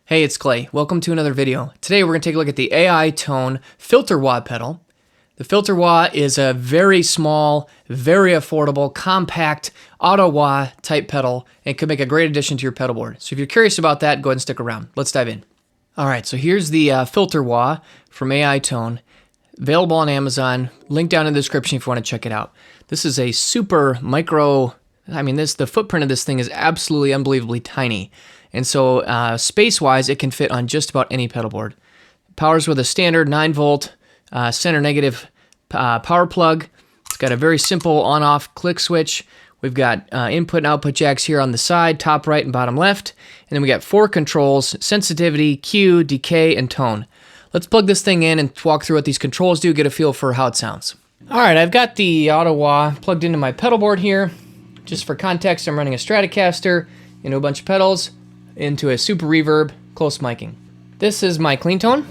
Hey, it's Kley. Welcome to another video. Today we're going to take a look at the AITONE filter wah pedal. The filter wah is a very small, very affordable, compact Autowah type pedal and could make a great addition to your pedal board. So if you're curious about that, go ahead and stick around. Let's dive in. Alright, so here's the filter wah from AITONE. Available on Amazon. Link down in the description if you want to check it out. This is a super micro, the footprint of this thing is absolutely unbelievably tiny. And so space-wise, it can fit on just about any pedal board. Powers with a standard 9-volt center negative power plug. It's got a very simple on-off click switch. We've got input and output jacks here on the side, top right and bottom left. And then we got 4 controls: sensitivity, Q, decay, and tone. Let's plug this thing in and walk through what these controls do, get a feel for how it sounds. All right, I've got the Autowah plugged into my pedal board here. Just for context, I'm running a Stratocaster into a bunch of pedals, into a super reverb, close miking. This is my clean tone.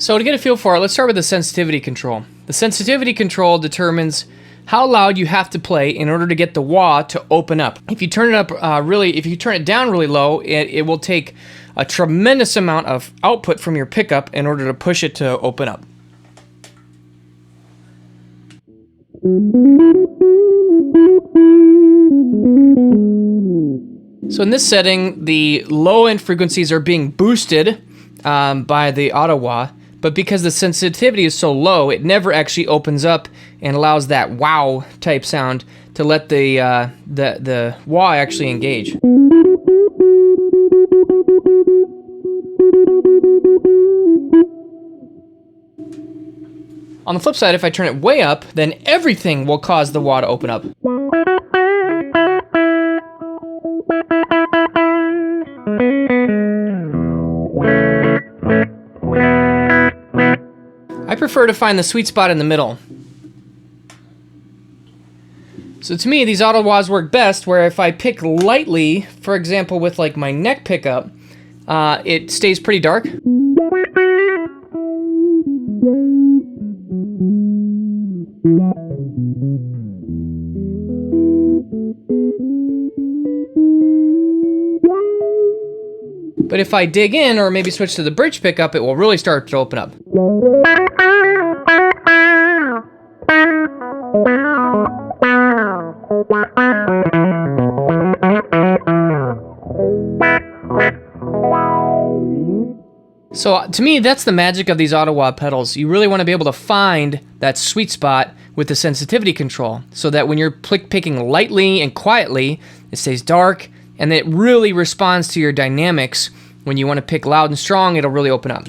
So to get a feel for it, let's start with the sensitivity control. The sensitivity control determines how loud you have to play in order to get the wah to open up. If you turn it up if you turn it down really low, it will take a tremendous amount of output from your pickup in order to push it to open up. So in this setting, the low end frequencies are being boosted by the Autowah, but because the sensitivity is so low, it never actually opens up and allows that wow type sound to let the wah actually engage. On the flip side, if I turn it way up, then everything will cause the wah to open up. I prefer to find the sweet spot in the middle. So to me, these Autowahs work best where if I pick lightly, for example with like my neck pickup, it stays pretty dark. But if I dig in or maybe switch to the bridge pickup, it will really start to open up. So to me, that's the magic of these Autowah pedals. You really want to be able to find that sweet spot with the sensitivity control so that when you're picking lightly and quietly, it stays dark and it really responds to your dynamics. When you want to pick loud and strong, it'll really open up.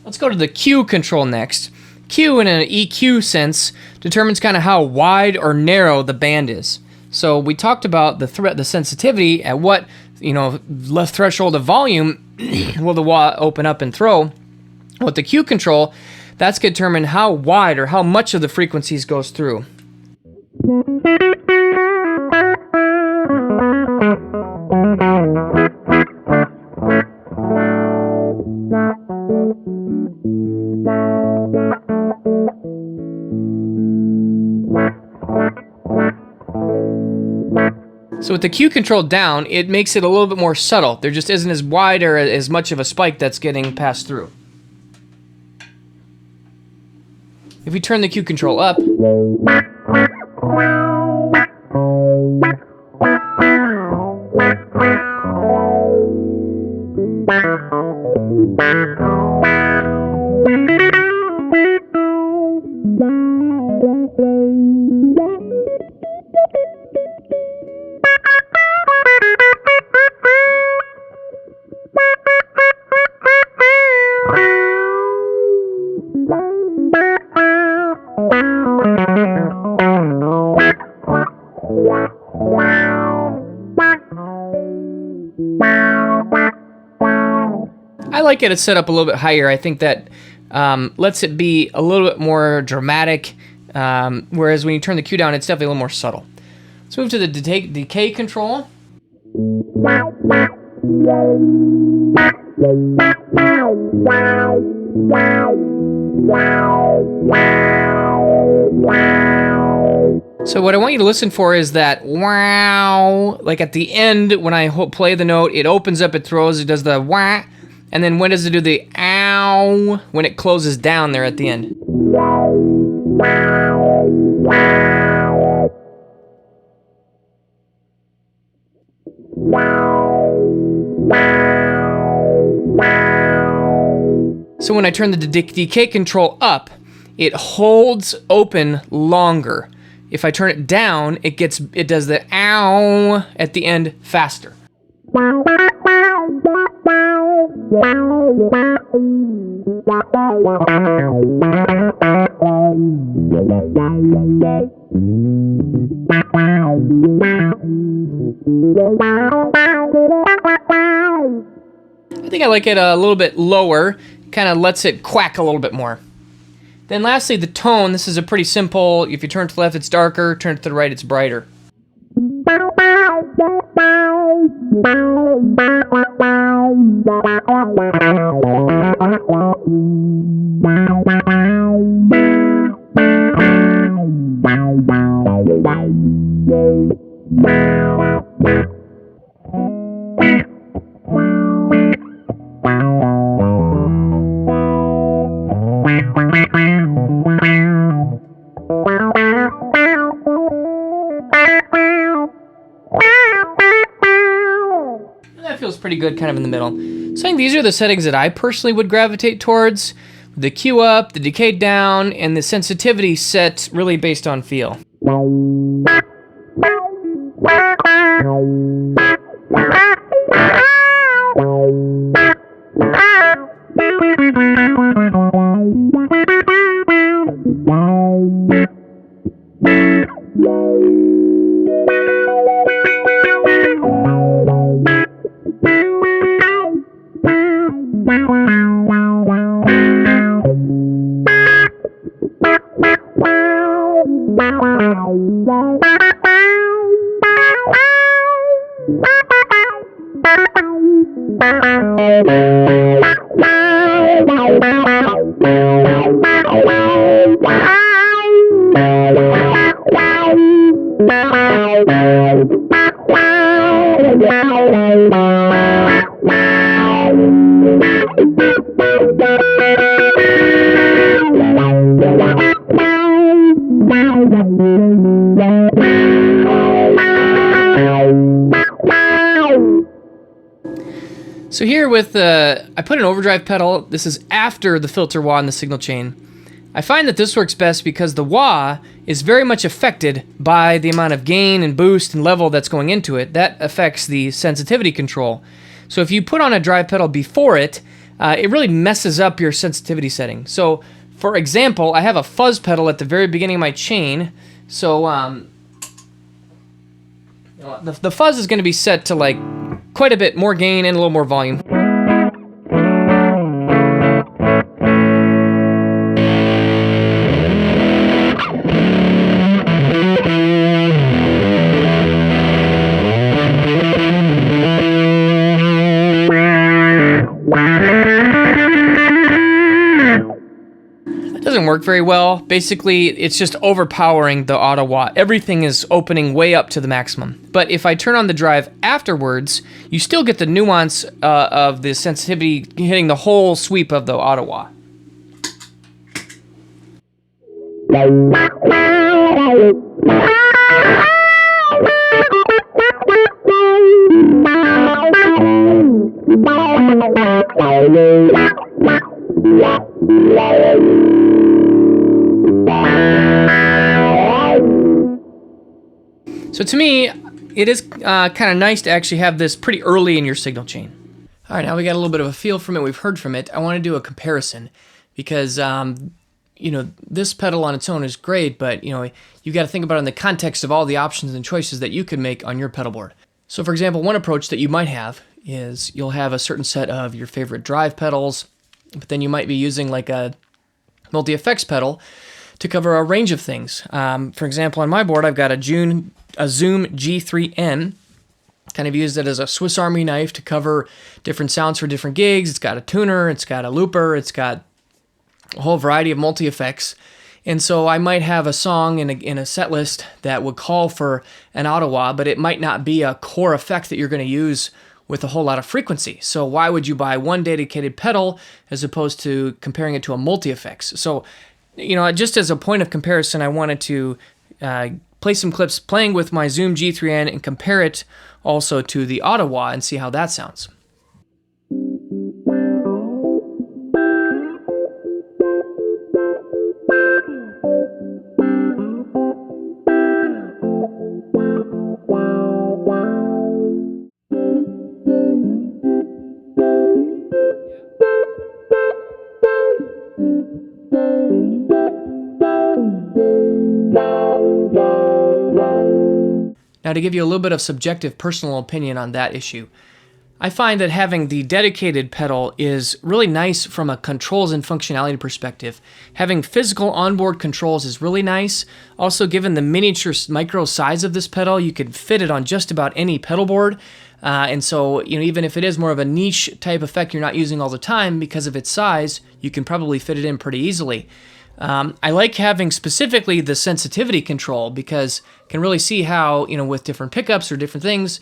Let's go to the Q control next. Q in an EQ sense determines kind of how wide or narrow the band is. So we talked about the sensitivity at what threshold of volume will the wah open up and throw. With the Q control, That's going to determine how wide or how much of the frequencies goes through. So with the Q control down, it makes it a little bit more subtle. There just isn't as wide or as much of a spike that's getting passed through. If we turn the Q control up, I like it set up a little bit higher. I think that lets it be a little bit more dramatic, whereas when you turn the Q down, it's definitely a little more subtle. Let's move to the decay control. So what I want you to listen for is that wow, like at the end when I play the note, it opens up, it throws, it does the wah, and then when does it do the ow when it closes down there at the end? So when I turn the decay control up, it holds open longer. If I turn it down, it does the ow at the end faster. I think I like it a little bit lower, kind of lets it quack a little bit more. Then lastly, the tone. This is a pretty simple, if you turn to the left, it's darker, turn to the right, it's brighter. That feels pretty good, kind of in the middle. So I think these are the settings that I personally would gravitate towards. The Q up, the decay down, and the sensitivity set really based on feel. So here with I put an overdrive pedal. This is after the filter wah and the signal chain. I find that this works best because the wah is very much affected by the amount of gain and boost and level that's going into it. That affects the sensitivity control. So if you put on a drive pedal before it, it really messes up your sensitivity setting. So for example, I have a fuzz pedal at the very beginning of my chain. So the fuzz is going to be set to like quite a bit more gain and a little more volume. It doesn't work very well. Basically, it's just overpowering the Autowah. Everything is opening way up to the maximum. But if I turn on the drive afterwards, you still get the nuance of the sensitivity hitting the whole sweep of the Autowah. So to me, it is kind of nice to actually have this pretty early in your signal chain. All right, now we got a little bit of a feel from it. We've heard from it. I want to do a comparison because, this pedal on its own is great, but, you got to think about it in the context of all the options and choices that you can make on your pedal board. So, for example, one approach that you might have is you'll have a certain set of your favorite drive pedals, but then you might be using like a multi-effects pedal to cover a range of things. For example, on my board, I've got a Zoom G3N. Kind of used it as a Swiss Army knife to cover different sounds for different gigs. It's got a tuner, it's got a looper, it's got a whole variety of multi-effects. And so I might have a song in a set list that would call for an Autowah, but it might not be a core effect that you're going to use with a whole lot of frequency. So why would you buy one dedicated pedal as opposed to comparing it to a multi-effects? So, just as a point of comparison, I wanted to play some clips playing with my Zoom G3N and compare it also to the Autowah and see how that sounds. Now, to give you a little bit of subjective personal opinion on that issue, I find that having the dedicated pedal is really nice from a controls and functionality perspective. Having physical onboard controls is really nice. Also, given the miniature micro size of this pedal, you could fit it on just about any pedal board. And so, even if it is more of a niche type effect you're not using all the time, because of its size, you can probably fit it in pretty easily. I like having specifically the sensitivity control because I can really see how, with different pickups or different things,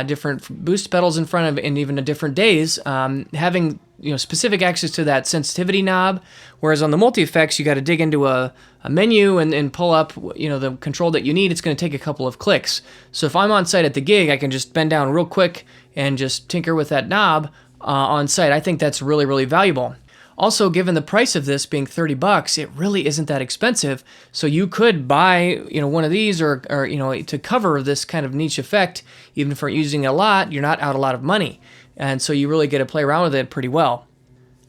different boost pedals in front of, and even at different days, having specific access to that sensitivity knob. Whereas on the multi-effects, you got to dig into a menu and pull up the control that you need. It's going to take a couple of clicks. So if I'm on site at the gig, I can just bend down real quick and just tinker with that knob on site. I think that's really, really valuable. Also, given the price of this being $30, it really isn't that expensive. So you could buy, one of these or to cover this kind of niche effect. Even if you're using it a lot, you're not out a lot of money. And so you really get to play around with it pretty well.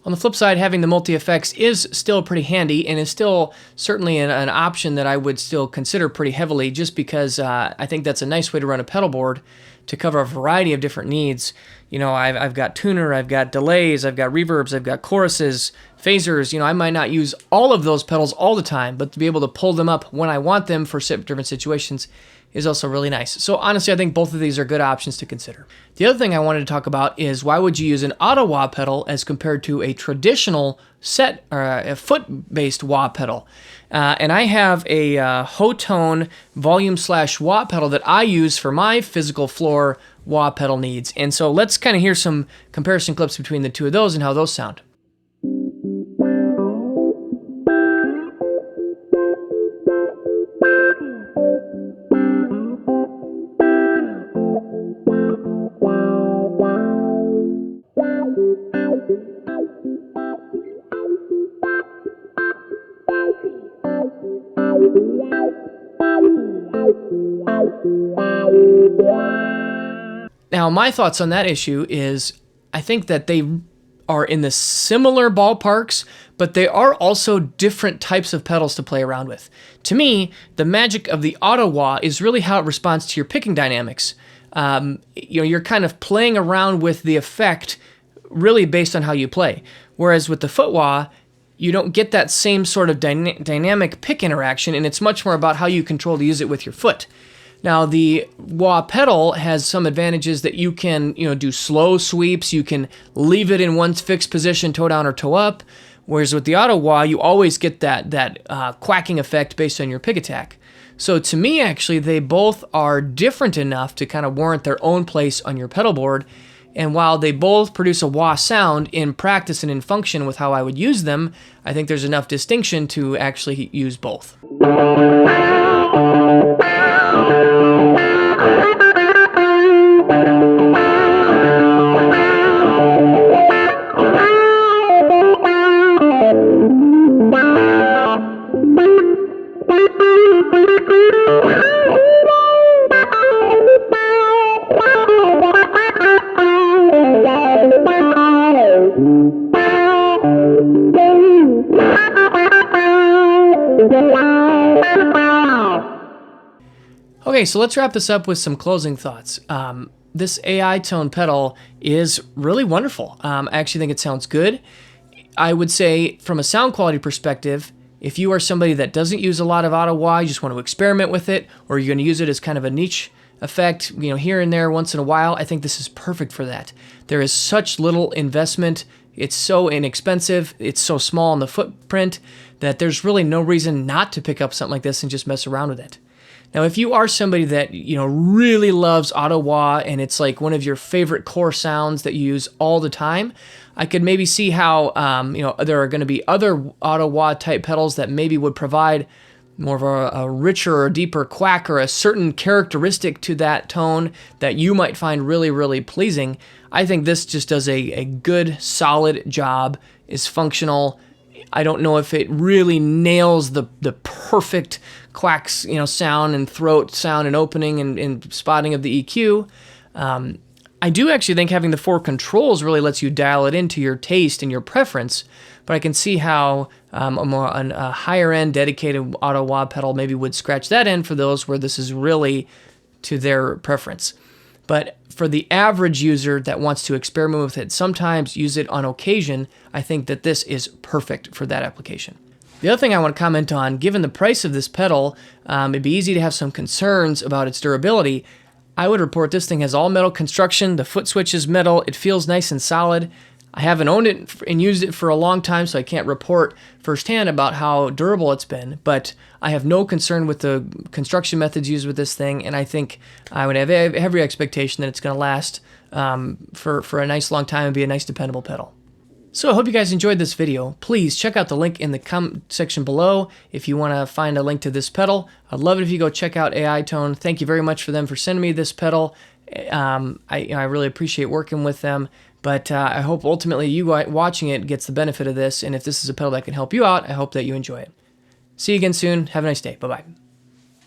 On the flip side, having the multi-effects is still pretty handy and is still certainly an option that I would still consider pretty heavily just because I think that's a nice way to run a pedal board to cover a variety of different needs. I've got tuner, I've got delays, I've got reverbs, I've got choruses, phasers. I might not use all of those pedals all the time, but to be able to pull them up when I want them for different situations is also really nice. So honestly, I think both of these are good options to consider. The other thing I wanted to talk about is why would you use an Autowah pedal as compared to a traditional set or a foot-based wah pedal? And I have a AITONE volume/wah pedal that I use for my physical floor wah pedal needs. And so let's kind of hear some comparison clips between the two of those and how those sound. Now, my thoughts on that issue is I think that they are in the similar ballparks, but they are also different types of pedals to play around with. To me, the magic of the Autowah is really how it responds to your picking dynamics. You're kind of playing around with the effect really based on how you play. Whereas with the foot wah, you don't get that same sort of dynamic pick interaction, and it's much more about how you control to use it with your foot. Now, the wah pedal has some advantages that you can, do slow sweeps. You can leave it in one fixed position, toe down or toe up. Whereas with the Autowah, you always get that quacking effect based on your pick attack. So to me, actually, they both are different enough to kind of warrant their own place on your pedal board. And while they both produce a wah sound in practice and in function with how I would use them, I think there's enough distinction to actually use both. Okay, so let's wrap this up with some closing thoughts. This AITONE pedal is really wonderful. I actually think it sounds good. I would say from a sound quality perspective, if you are somebody that doesn't use a lot of Autowah, you just want to experiment with it, or you're going to use it as kind of a niche effect, here and there once in a while, I think this is perfect for that. There is such little investment. It's so inexpensive. It's so small in the footprint that there's really no reason not to pick up something like this and just mess around with it. Now, if you are somebody that, really loves Autowah and it's like one of your favorite core sounds that you use all the time, I could maybe see how, there are going to be other Autowah type pedals that maybe would provide more of a richer or deeper quack or a certain characteristic to that tone that you might find really, really pleasing. I think this just does a good, solid job, is functional. I don't know if it really nails the perfect quacks, sound and throat sound and opening and spotting of the EQ. I do actually think having the 4 controls really lets you dial it into your taste and your preference, but I can see how a higher end dedicated Autowah pedal maybe would scratch that in for those where this is really to their preference. But for the average user that wants to experiment with it, sometimes use it on occasion, I think that this is perfect for that application. The other thing I want to comment on, given the price of this pedal, it'd be easy to have some concerns about its durability. I would report this thing has all metal construction, the foot switch is metal, it feels nice and solid. I haven't owned it and used it for a long time, so I can't report firsthand about how durable it's been, but I have no concern with the construction methods used with this thing, and I think I would have every expectation that it's going to last for a nice long time and be a nice dependable pedal. So I hope you guys enjoyed this video. Please check out the link in the comment section below if you want to find a link to this pedal. I'd love it if you go check out AITONE. Thank you very much for them for sending me this pedal. I really appreciate working with them. But I hope ultimately you watching it gets the benefit of this, and if this is a pedal that can help you out, I hope that you enjoy it. See you again soon. Have a nice day. Bye-bye.